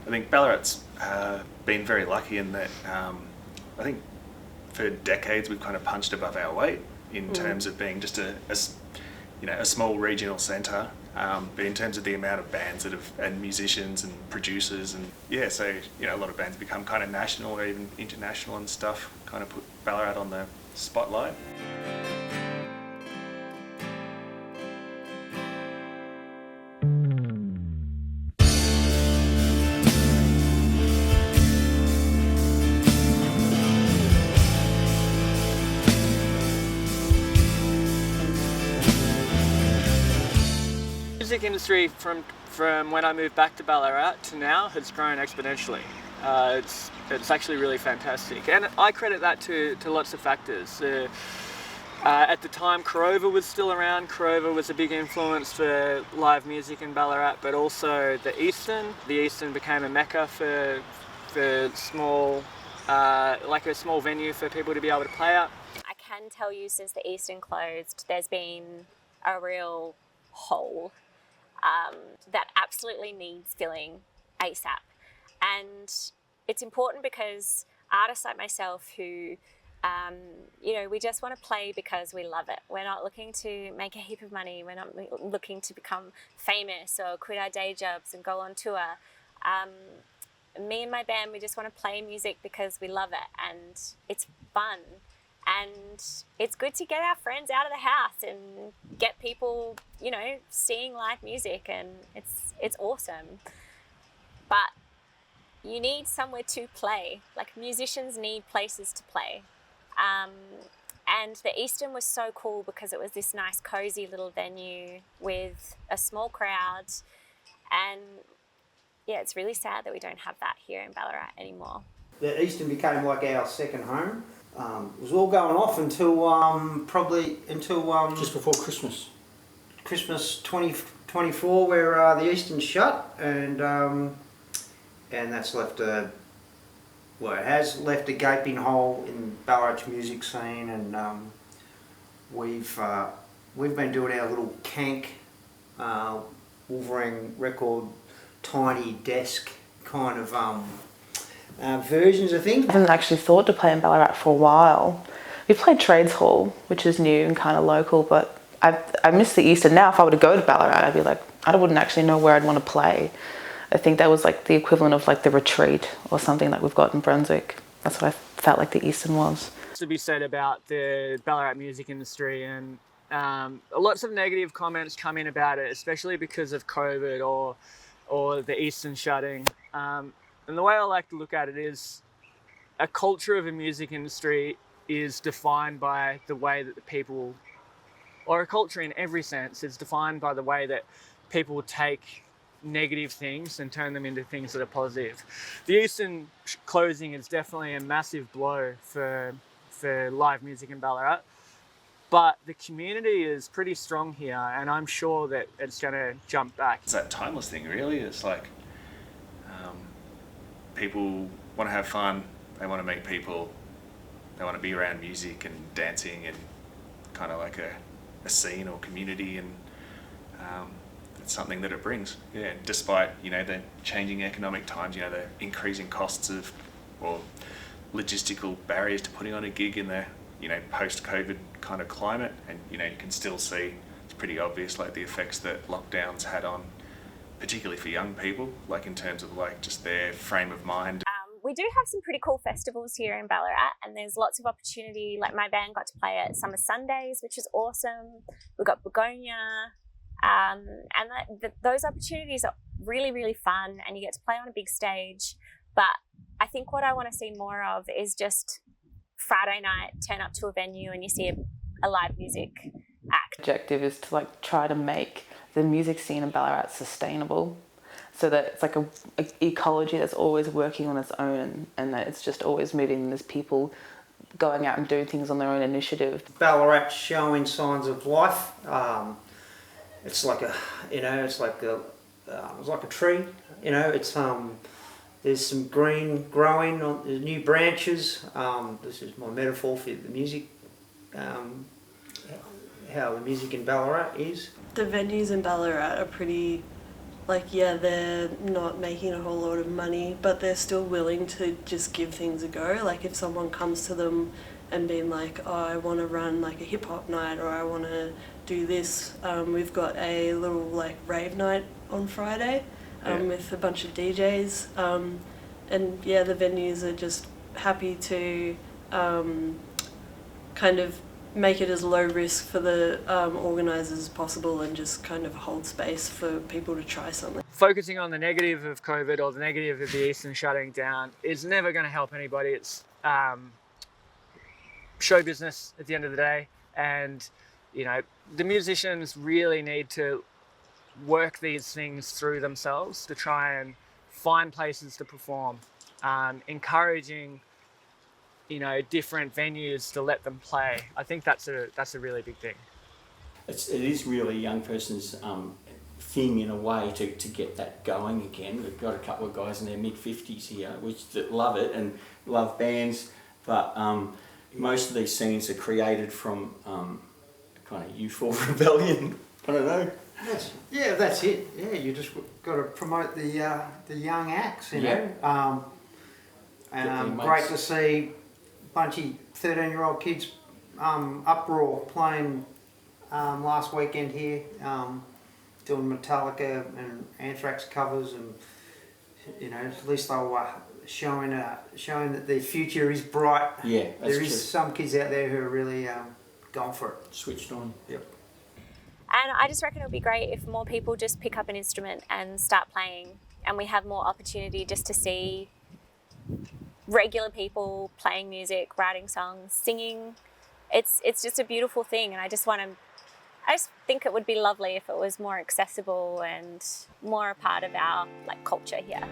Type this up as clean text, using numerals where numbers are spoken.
I think Ballarat's been very lucky in that I think for decades we've kind of punched above our weight in terms of being just a small regional centre, but in terms of the amount of bands and musicians and producers so a lot of bands become kind of national or even international and stuff, kind of put Ballarat on the spotlight. Music industry from when I moved back to Ballarat to now has grown exponentially. It's actually really fantastic, and I credit that to lots of factors. At the time, Corova was still around. Corova was a big influence for live music in Ballarat, but also the Eastern. The Eastern became a mecca for small, like a small venue for people to be able to play at. I can tell you, since the Eastern closed, there's been a real hole that absolutely needs filling ASAP. And it's important because artists like myself who, we just want to play because we love it. We're not looking to make a heap of money. We're not looking to become famous or quit our day jobs and go on tour. Me and my band, we just want to play music because we love it and it's fun. And it's good to get our friends out of the house and get people, seeing live music, and it's awesome. But you need somewhere to play. Like, musicians need places to play. And the Eastern was so cool because it was this nice, cozy little venue with a small crowd. And yeah, it's really sad that we don't have that here in Ballarat anymore. The Eastern became like our second home. It was all going off until just before Christmas. Christmas 2024, where the Eastern shut, and that's left it has left a gaping hole in Ballarat's music scene, and we've been doing our little Kank Wolverine record, tiny desk kind of versions of things. I haven't actually thought to play in Ballarat for a while. We played Trades Hall, which is new and kind of local, but I miss the Eastern. Now if I were to go to Ballarat, I'd be like, I wouldn't actually know where I'd want to play. I think that was like the equivalent of like the Retreat or something that we've got in Brunswick. That's what I felt like the Eastern was. To be said about the Ballarat music industry, and lots of negative comments come in about it, especially because of COVID or the Eastern shutting. And the way I like to look at it is a culture of a music industry is defined by the way that the people, or a culture in every sense, is defined by the way that people take negative things and turn them into things that are positive. The Eastern closing is definitely a massive blow for live music in Ballarat, but the community is pretty strong here, and I'm sure that it's going to jump back. It's that timeless thing, really. It's like people want to have fun, they want to meet people, they want to be around music and dancing and kind of like a scene or community, and it's something that it brings. Yeah, despite the changing economic times, the increasing costs of or logistical barriers to putting on a gig in the post-COVID kind of climate, and you can still see it's pretty obvious like the effects that lockdowns had on, particularly for young people, like in terms of like just their frame of mind. We do have some pretty cool festivals here in Ballarat, and there's lots of opportunity. Like, my band got to play at Summer Sundays, which is awesome. We've got Begonia, and those opportunities are really, really fun, and you get to play on a big stage. But I think what I want to see more of is just Friday night, turn up to a venue and you see a live music act. The objective is to like try to make the music scene in Ballarat sustainable, so that it's like a ecology that's always working on its own, and that it's just always moving. There's people going out and doing things on their own initiative. Ballarat showing signs of life. It's like it's like a tree. It's there's some green growing on the new branches. This is my metaphor for the music. How the music in Ballarat is. The venues in Ballarat are pretty like, yeah, they're not making a whole lot of money, but they're still willing to just give things a go. Like if someone comes to them and being like, oh, I want to run like a hip hop night, or I want to do this. We've got a little like rave night on Friday with a bunch of DJs. And yeah, the venues are just happy to kind of make it as low risk for the organisers as possible, and just kind of hold space for people to try something. Focusing on the negative of COVID or the negative of the Eastern shutting down is never going to help anybody. It's show business at the end of the day, and you know, the musicians really need to work these things through themselves to try and find places to perform, encouraging, you know, different venues to let them play. I think that's a really big thing. It is really a young person's thing in a way to get that going again. We've got a couple of guys in their mid-50s here that love it and love bands, but most of these scenes are created from kind of youthful rebellion. I don't know. That's it. Yeah, you just got to promote the young acts, you know. Great to see bunchy 13-year-old kids uproar playing last weekend here, doing Metallica and Anthrax covers, and you know, at least they were showing that their future is bright. Yeah, that's there is true. some kids out there who are really going for it. Switched on. Yep. And I just reckon it would be great if more people just pick up an instrument and start playing, and we have more opportunity just to see regular people playing music, writing songs, singing. It's just a beautiful thing, and I just think it would be lovely if it was more accessible and more a part of our like culture here.